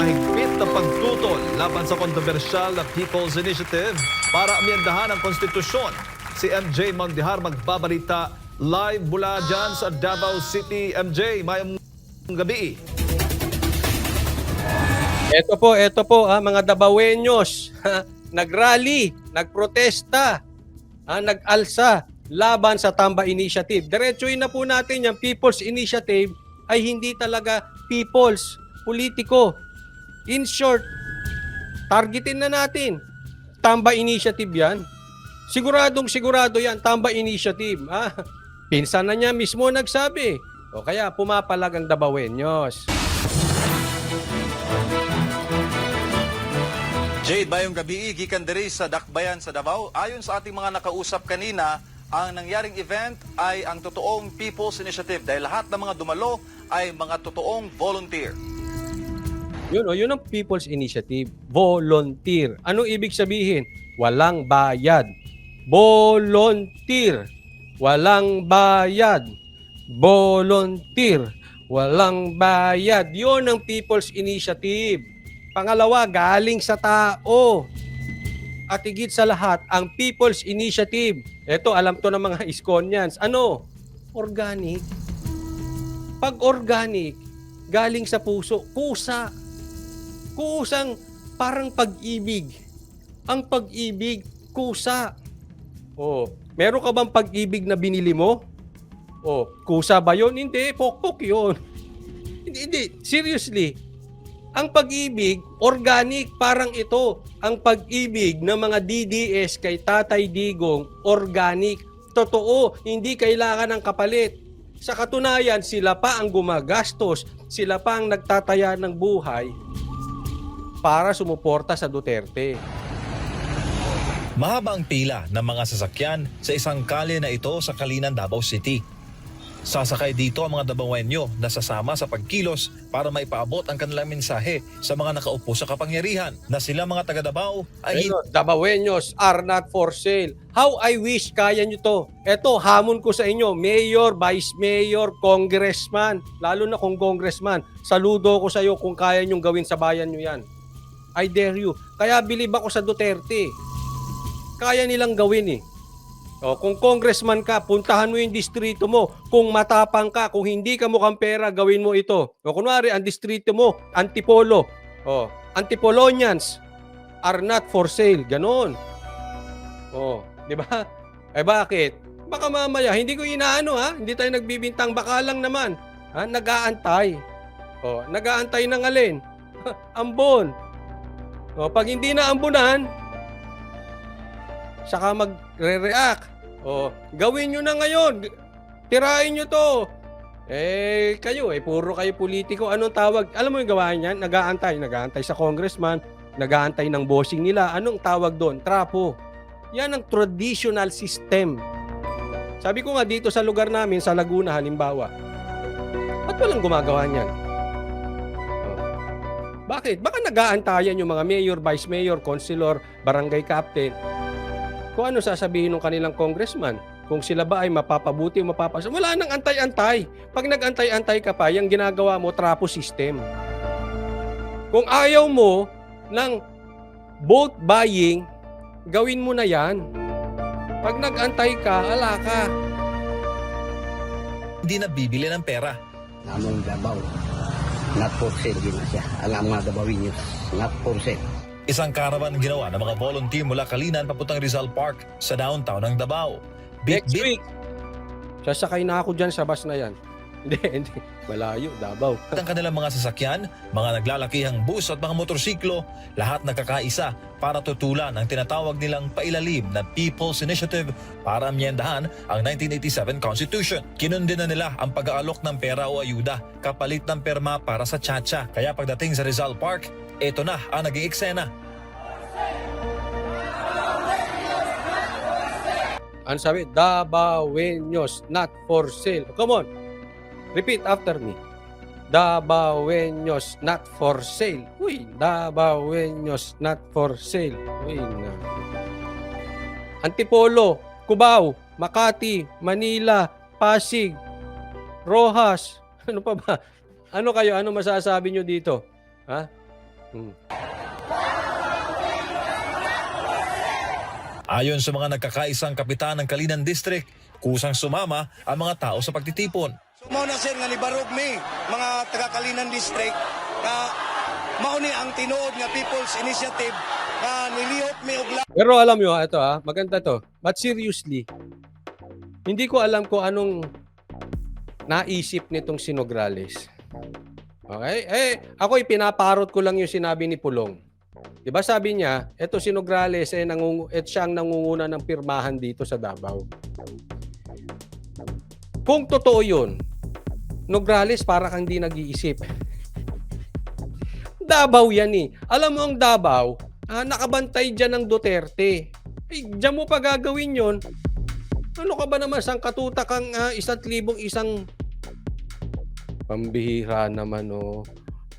mahigpit na pagtutol laban sa kontrobersyal na People's Initiative para amyendahan ang konstitusyon. Si MJ Mondihar magbabalita live mula dyan sa Davao City. MJ, mayang gabi. Ito po mga Davaoeños, nagrally, nagprotesta, nag-alsa laban sa Tamba Initiative. Diretsuhin na po natin yung People's Initiative ay hindi talaga people's, politiko. In short, targetin na natin. Tamba Initiative yan. Sigurado yan, Tamba Initiative. Pinsan na niya mismo nagsabi. O kaya pumapalag ang Davaoeños. Jade, bayong gabi, gikan diri sa Dakbayan sa Davao. Ayon sa ating mga nakausap kanina, ang nangyaring event ay ang totoong People's Initiative dahil lahat ng mga dumalo ay mga totoong volunteer. Yun ang People's Initiative. Volunteer. Anong ibig sabihin? Walang bayad. Volunteer. Walang bayad. Volunteer. Walang bayad. Yun ang People's Initiative. Pangalawa, galing sa tao. At higit sa lahat, ang People's Initiative. Ito, alam to ng mga Iskonians. Ano? Organic. Pag organic, galing sa puso, kusa. Kusang parang pag-ibig. Ang pag-ibig, kusa. Meron ka bang pag-ibig na binili mo? Kusa ba yun? Hindi, pokpok yun. Hindi, seriously. Ang pag-ibig, organic, parang ito. Ang pag-ibig ng mga DDS kay Tatay Digong, organic. Totoo, hindi kailangan ng kapalit. Sa katunayan, sila pa ang gumagastos, sila pa ang nagtataya ng buhay para sumuporta sa Duterte. Mahaba ang pila ng mga sasakyan sa isang kalye na ito sa Kalinan, Davao City. Sasakay dito ang mga Davaoeño na sasama sa pagkilos para maipaabot ang kanilang mensahe sa mga nakaupo sa kapangyarihan na sila mga taga Davao ay Davaoeños are not for sale. How I wish kaya nyo to. Eto, hamon ko sa inyo, mayor, vice mayor, congressman, lalo na kung congressman, saludo ko sa iyo kung kaya nyong gawin sa bayan nyo yan. I dare you. Kaya bilib ako sa Duterte. Kaya nilang gawin eh. Kung congressman ka, puntahan mo yung distrito mo. Kung matapang ka, kung hindi ka mukhang pera, gawin mo ito. Kunwari, ang distrito mo, Antipolo. Antipolonians are not for sale. Ganon. Di ba? Bakit? Baka mamaya, hindi ko inaano hindi tayo nagbibintang, baka lang naman. Nag-aantay. Nag-aantay ng alin? Ambon. Pag hindi na ambunan, saka magre-react. Gawin nyo na ngayon. Tirahin nyo to. Kayo, puro kayo politiko. Anong tawag? Alam mo yung gawain yan? Nag-aantay sa congressman, nag-aantay ng bossing nila. Anong tawag doon? Trapo. Yan ang traditional system. Sabi ko nga dito sa lugar namin, sa Laguna halimbawa, ba't walang gumagawa niyan? Bakit? Baka nag-aantayan yung mga mayor, vice mayor, councilor, barangay captain. Kung ano sasabihin ng kanilang congressman, kung sila ba ay mapapabuti o mapapasa. Wala nang antay-antay. Pag nag-antay-antay ka pa, yung ginagawa mo, trapo system. Kung ayaw mo ng vote buying, gawin mo na yan. Pag nag-antay ka, ala ka. hindi nabibili ng pera. Namong Davao, not for sale din na siya. Alam mga Davaoeños, not for sale. Isang caravan ginawa ng mga volunteer mula Kalinan papuntang Rizal Park sa downtown ng Davao. Next week, sasakay na ako dyan sa bus na yan. Hindi. Malayo, Davao. Ang kanilang mga sasakyan, mga naglalakihang bus at mga motorsiklo, lahat nagkakaisa para tutulan ang tinatawag nilang pailalim na People's Initiative para amyendahan ang 1987 Constitution. Kinundin na nila ang pag-aalok ng pera o ayuda kapalit ng perma para sa tsa-tsa. Kaya pagdating sa Rizal Park, ito na ang naging eksena. Ano sabi? Davaoeños, not for sale. Come on. Repeat after me. Davaoeños, not for sale. Uy, Davaoeños, not for sale. Uy, na. Antipolo, Cubao, Makati, Manila, Pasig, Rojas. Ano pa ba? Ano kayo? Ano masasabi nyo dito? Ha? Ayon sa mga nagkakaisang kapitan ng Kalinan District, kusang sumama ang mga tao sa pagtitipon. Mao na sir nga libarog mi mga taga Kalinan District nga mao ni ang tinuod nga People's Initiative nga nilihok mi og Pero alam nyo, ito maganda to. But seriously, hindi ko alam kung anong naisip nitong si Nograles. Okay? Ako pinaparot ko lang yung sinabi ni Pulong. Diba sabi niya, eto si Nograles siya ang nangunguna ng pirmahan dito sa Davao. Kung totoo yun, Nograles para kang di nag-iisip. Davao yan eh. Alam mo ang Davao, nakabantay dyan ng Duterte. Diyan mo pa gagawin yun. Ano ka ba naman sang katutak kang 1,000 isang pambihira naman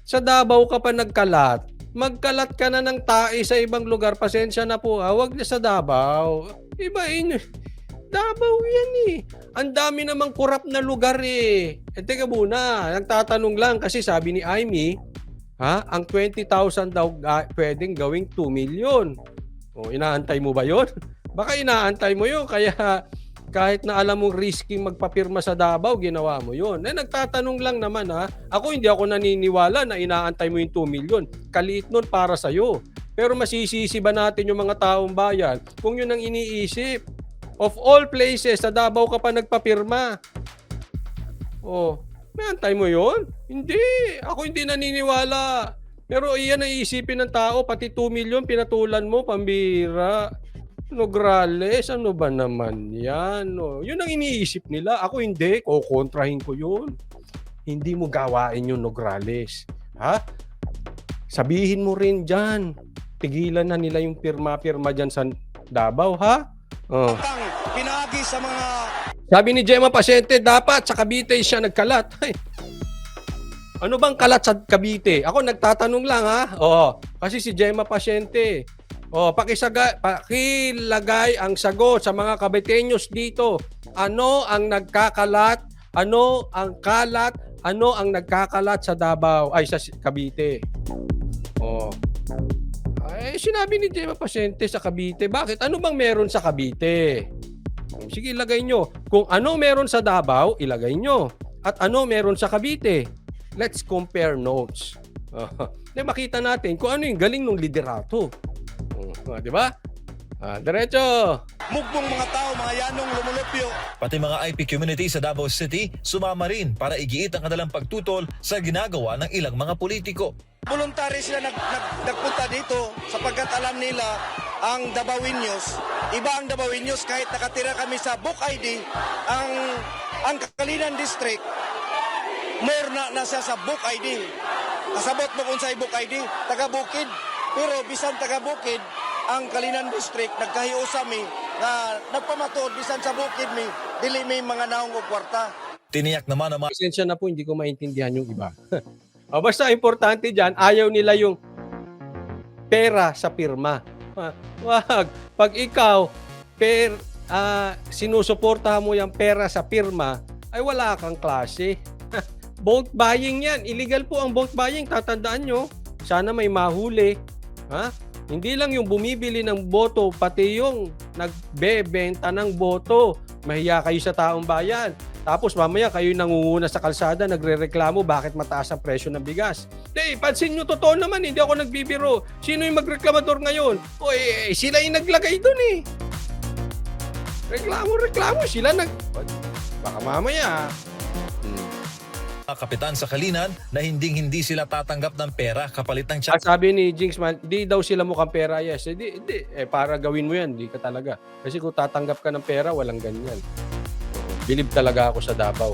Sa Davao ka pa nagkalat. Magkalat ka na ng tae sa ibang lugar. Pasensya na po. Huwag na sa Davao. Ibain. Davao yan eh. Ang dami namang kurap na lugar eh. Teka muna. Nagtatanong lang kasi sabi ni Aimee, ang 20,000 daw pwedeng gawing 2 million. Inaantay mo ba yon? Baka inaantay mo yun. Kaya kahit na alam mong risky magpapirma sa Davao, ginawa mo yun. Nagtatanong lang naman Ako hindi ako naniniwala na inaantay mo yung 2 million. Kaliit nun para sa'yo. Pero masisisi ba natin yung mga taong bayan kung yun ang iniisip? Of all places, sa Davao ka pa nagpapirma. May antay mo yun? Hindi. Ako hindi naniniwala. Pero iyan ang iisipin ng tao. Pati 2 million pinatulan mo, pambira. Nograles, ano ba naman yan? Yun ang iniisip nila. Ako hindi. Kukontrahin ko yun. Hindi mo gawain yung Nograles. Sabihin mo rin dyan. Tigilan na nila yung pirma-pirma dyan sa Davao, kang pinagi sa mga Sabi ni Gemma Pasyente, dapat sa Cavite siya nagkalat. Ano bang kalat sa Cavite? Ako nagtatanong lang kasi si Gemma Pasyente. Pakilagay ang sagot sa mga Caviteños dito. Ano ang nagkakalat? Ano ang kalat? Ano ang nagkakalat sa Davao? Ay, sa Cavite. Sinabi ni Gemma Pasyente sa Cavite. Bakit? Ano bang meron sa Cavite? Sige, ilagay nyo. Kung ano meron sa Davao, ilagay nyo. At ano meron sa Cavite? Let's compare notes. Makita natin kung ano yung galing ng liderato. Di ba? Diretso. mugmong mga tao, mga yanong lumulupyo. Pati mga IP community sa Davao City sumama rin para igiit ang kanilang pagtutol sa ginagawa ng ilang mga politiko. Voluntary sila nagpunta dito sapagkat alam nila ang Davaoeños. Iba ang Davaoeños kahit nakatira kami sa Book ID, ang Kalinan District, more na siya sa Book ID. Kasabot mo kung sa Book ID, taga-Bukid. Pero bisan taga-Bukid, ang Kalinan District, nagkahiusa mi na nagpamatod, bisan sa Bukid mi, dili may mga naong o kwarta. Tiniyak naman ang mga Pasensya na po, hindi ko maintindihan yung iba. Basta importante dyan, ayaw nila yung pera sa pirma. Wag. Pag ikaw, sinusuportahan mo yung pera sa pirma, ay wala kang klase. Vote buying yan. Illegal po ang vote buying. Tatandaan nyo. Sana may mahuli. Hindi lang yung bumibili ng boto, pati yung nagbebenta ng boto. Mahiya kayo sa taong bayan. Tapos mamaya kayo nangunguna sa kalsada, nagrereklamo bakit mataas ang presyo ng bigas. Pansin nyo, totoo naman, hindi ako nagbibiro. Sino yung magreklamador ngayon? Sila yung naglagay dun eh. Reklamo, sila baka mamaya. kapitan sa Kalinan na hindi sila tatanggap ng pera kapalit ng check. Sabi ni Jinx, di daw sila mukhang pera. Yes, hindi. Para gawin mo yan, di ka talaga. Kasi kung tatanggap ka ng pera, walang ganyan. Bilib talaga ako sa Davao.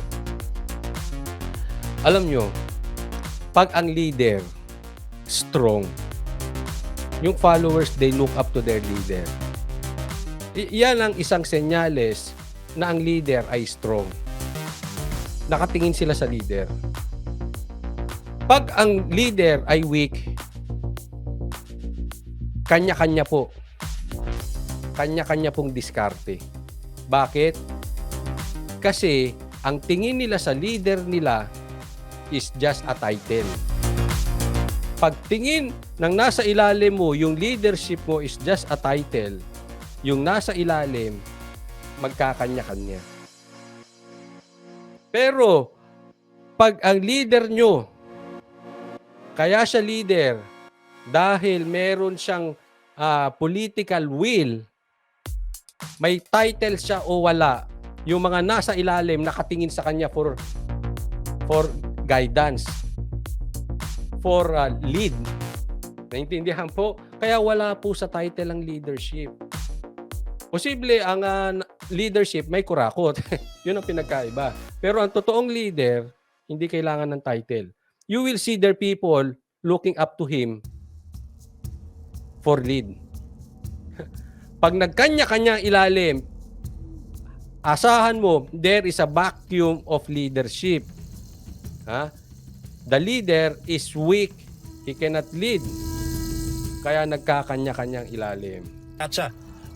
Alam nyo, pag ang leader strong, yung followers, they look up to their leader. Yan ang isang senyales na ang leader ay strong. Nakatingin sila sa leader. Pag ang leader ay weak, kanya-kanya po. Kanya-kanya pong diskarte. Bakit? Kasi ang tingin nila sa leader nila is just a title. pagtingin ng nasa ilalim mo, yung leadership mo is just a title. Yung nasa ilalim, magkakanya-kanya. Pero, pag ang leader nyo, kaya siya leader, dahil meron siyang political will, may title siya o wala, yung mga nasa ilalim nakatingin sa kanya for guidance, for lead. Naintindihan po? Kaya wala po sa title ang leadership. Posible ang leadership may kurakot. Yun ang pinagkaiba. Pero ang totoong leader, hindi kailangan ng title. You will see their people looking up to him for lead. Pag nagkanya-kanya ilalim, asahan mo, there is a vacuum of leadership. The leader is weak. He cannot lead. Kaya nagkakanya-kanyang ilalim. At siya,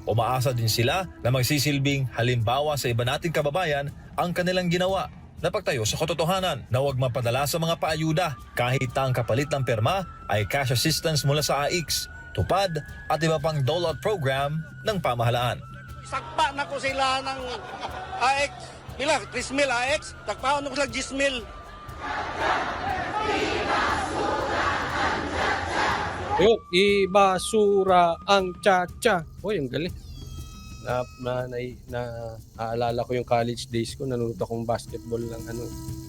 umaasa din sila na magsisilbing halimbawa sa iba nating kababayan ang kanilang ginawa na pagtayo sa katotohanan na huwag mapadala sa mga paayuda kahit ang kapalit ng perma ay cash assistance mula sa AIX, tupad at iba pang dole-out program ng pamahalaan. Sakpa na ko sila ng AX. Pila? 3,000 AX? Takpaon na ko sila 10,000. Yun, ibasura ang cha-cha. Uy, ang galing. Naalala ko yung college days ko. Nanonood akong basketball ng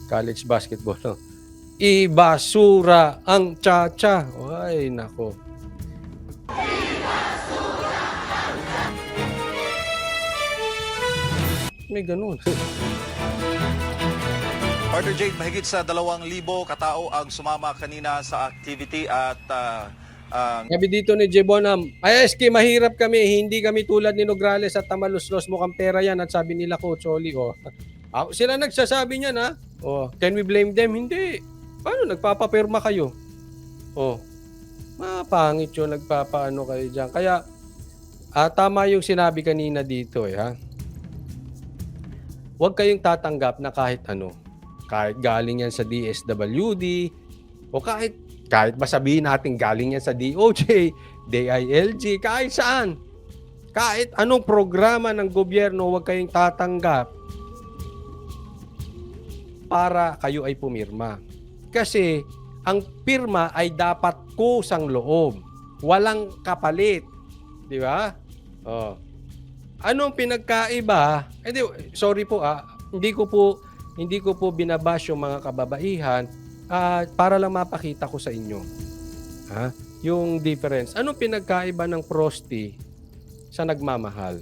college basketball. No? Ibasura ang cha-cha. Ay, nako. May ganun. Partner Jade, mahigit sa 2,000 katao ang sumama kanina sa activity at Sabi dito ni Jebonam, ay SK, mahirap kami, hindi kami tulad ni Nograles at Tamaluslos, mukhang pera yan. At sabi nila, Coach Oli, sila nagsasabi niyan, ha? Can we blame them? Hindi. Paano? Nagpapapirma kayo. Mapangit yun, nagpapaano kayo dyan. Kaya, tama yung sinabi kanina dito, ha? Huwag kayong tatanggap na kahit ano. Kahit galing yan sa DSWD, o kahit masabihin natin galing yan sa DOJ, DILG, kahit saan. Kahit anong programa ng gobyerno, huwag kayong tatanggap para kayo ay pumirma. Kasi ang pirma ay dapat kusang loob. Walang kapalit. Di ba? Anong pinagkaiba? Sorry po, hindi ko po binabash yung mga kababaihan. Para lang mapakita ko sa inyo yung difference. Anong pinagkaiba ng prosti sa nagmamahal?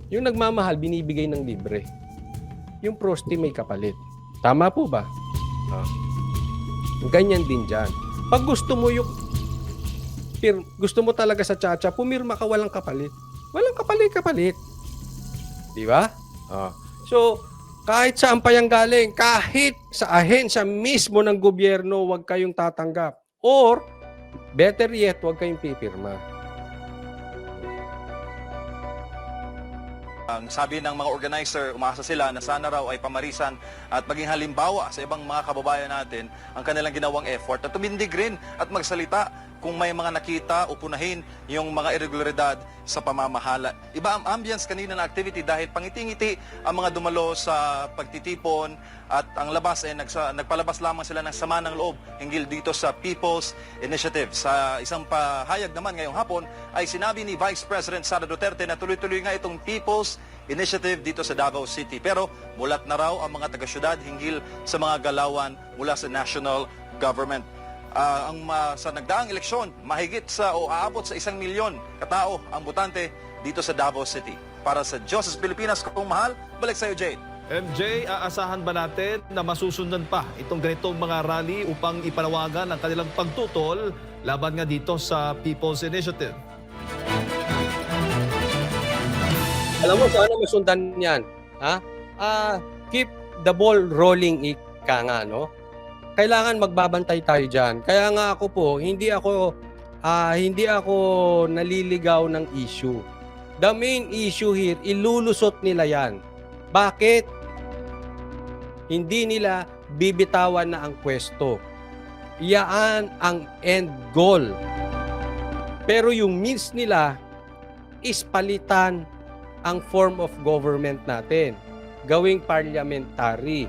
Yung nagmamahal, binibigay ng libre. Yung prosti may kapalit. Tama po ba? Ganyan din dyan. Pag gusto mo gusto mo talaga sa tsa-tsa, pumirma ka, walang kapalit. Walang kapalit. Di ba? So, kahit saan pa yan galing, kahit sa ahensya mismo ng gobyerno, huwag kayong tatanggap. Or, better yet, huwag kayong pipirma. ang sabi ng mga organizer, umasa sila na sana raw ay pamarisan at maging halimbawa sa ibang mga kababayan natin ang kanilang ginawang effort at tumindig rin at magsalita kung may mga nakita o punahin yung mga irregularidad sa pamamahala. Iba ang ambience kanina na activity dahil pangiti-ngiti ang mga dumalo sa pagtitipon at ang labas ay nagpalabas lamang sila ng sama ng loob hinggil dito sa People's Initiative. Sa isang pahayag naman ngayong hapon ay sinabi ni Vice President Sara Duterte na tuloy-tuloy nga itong People's Initiative dito sa Davao City. Pero mulat na raw ang mga taga-syudad hinggil sa mga galawan mula sa national government. Sa nagdaang eleksyon, mahigit sa o aabot sa 1 milyon katao ang botante dito sa Davao City. Para sa Diyos sa Pilipinas, kung mahal, balik sa iyo, Jade. MJ, aasahan ba natin na masusundan pa itong ganitong mga rally upang ipanawagan ang kanilang pagtutol laban nga dito sa People's Initiative? Alam mo, sana masundan yan. Keep the ball rolling, ika nga, no? Kailangan magbabantay tayo dyan. Kaya nga ako po, hindi ako naliligaw ng issue. The main issue here, ilulusot nila yan. Bakit? Hindi nila bibitawan na ang pwesto. Yaan ang end goal. Pero yung means nila is palitan ang form of government natin. Gawing parliamentary.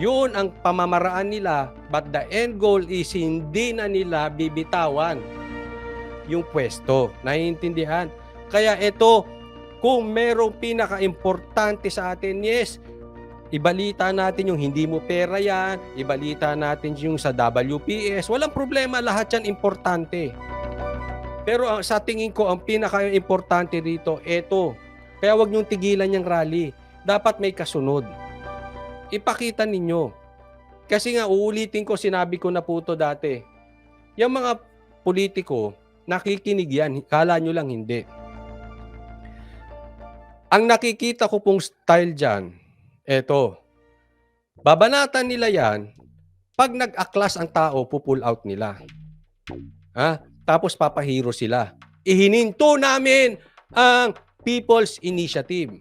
Yun ang pamamaraan nila, but the end goal is hindi na nila bibitawan yung pwesto. Naiintindihan? Kaya ito, kung merong pinaka-importante sa atin, yes, ibalita natin yung hindi mo pera yan, ibalita natin yung sa WPS, walang problema, lahat yan importante. Pero sa tingin ko, ang pinaka-importante rito, ito. Kaya wag niyong tigilan yung rally. Dapat may kasunod. Ipakita ninyo. Kasi nga, uulitin ko, sinabi ko na po ito dati. Yung mga politiko, nakikinig yan. Kala nyo lang hindi. Ang nakikita ko pong style dyan, eto. Babanatan nila yan, pag nag-aklas ang tao, pupull out nila. Tapos papahiro sila. Ihininto namin ang People's Initiative.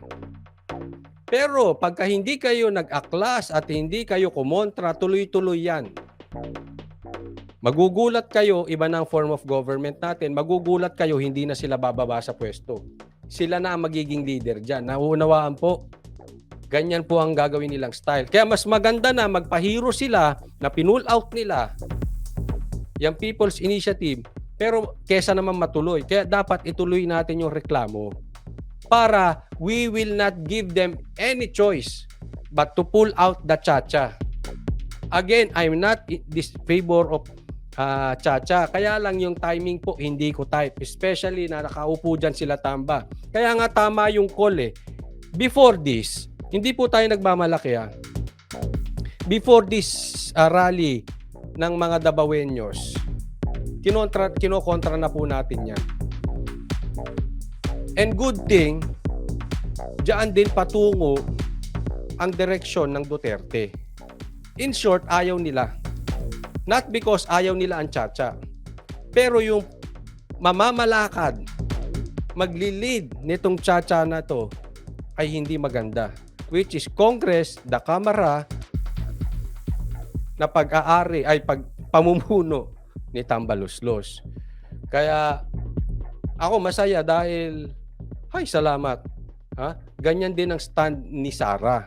Pero pagka hindi kayo nag-aklas at hindi kayo kumontra, tuloy-tuloy yan. Magugulat kayo, iba na ang form of government natin, magugulat kayo, hindi na sila bababa sa pwesto. Sila na ang magiging leader dyan. Nauunawaan po. Ganyan po ang gagawin nilang style. Kaya mas maganda na magpahiro sila na pinull out nila yung People's Initiative, pero kesa naman matuloy. Kaya dapat ituloy natin yung reklamo para we will not give them any choice but to pull out the Chacha. Again, I'm not in this favor of Chacha. Kaya lang yung timing po, hindi ko type. Especially na nakaupo dyan sila Tamba. Kaya nga tama yung call eh. Before this, hindi po tayo nagmamalaki Before this rally ng mga Davaoeños, kinokontra na po natin yan. And good thing, diyan din patungo ang direksyon ng Duterte. In short, ayaw nila. Not because ayaw nila ang Chacha. Pero yung mamamalakad, magli-lead nitong Chacha na to ay hindi maganda. Which is Congress, the Kamara, na pag-aari ay pamumuno ni Tambaluslos. Kaya ako masaya dahil salamat. Ganyan din ang stand ni Sara.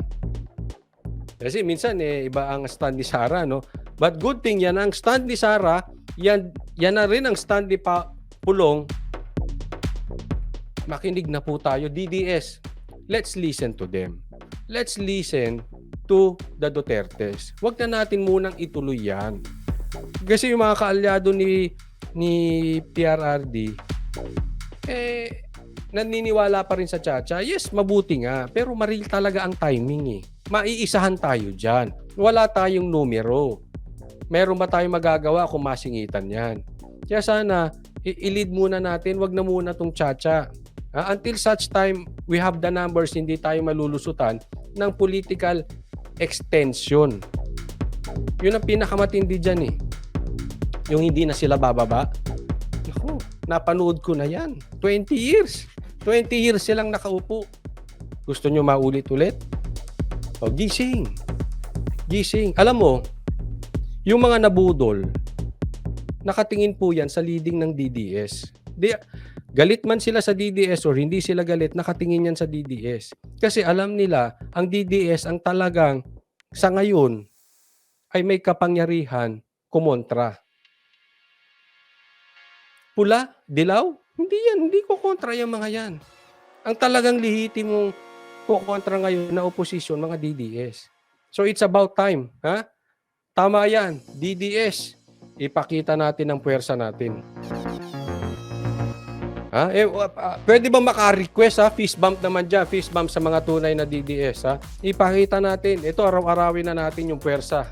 Kasi minsan iba ang stand ni Sara, no? But good thing yan ang stand ni Sara, yan na rin ang stand ni Pulong. Makinig na po tayo. DDS, let's listen to them. Let's listen to the Dutertes. Huwag na natin munang ituloy yan. Kasi yung mga kaalyado ni PRRD, naniniwala pa rin sa Chacha. Yes, mabuti nga. Pero maril talaga ang timing Maiisahan tayo dyan. Wala tayong numero. Meron ba tayong magagawa kung masingitan yan? Kaya sana, i-lead muna natin. Wag na muna tong Chacha. Until such time, we have the numbers, hindi tayo malulusutan ng political extension. Yun ang pinakamatindi dyan Yung hindi na sila bababa. Naku, napanood ko na yan. 20 years. 20 years silang nakaupo. Gusto nyo maulit-ulit? Gising. Gising. Alam mo, yung mga nabudol, nakatingin po yan sa leading ng DDS. Galit man sila sa DDS or hindi sila galit, nakatingin yan sa DDS. Kasi alam nila, ang DDS ang talagang sa ngayon ay may kapangyarihan kumontra. Pula? Dilaw? Hindi yan. Hindi ko kontra yung mga yan. Ang talagang lehitimong kukontra ngayon na oposisyon, mga DDS. So it's about time. Tama yan. DDS. Ipakita natin ang puwersa natin. Pwede ba maka-request fist bump naman dyan, fist bump sa mga tunay na DDS Ipakita natin. Ito, araw-arawin na natin yung puwersa.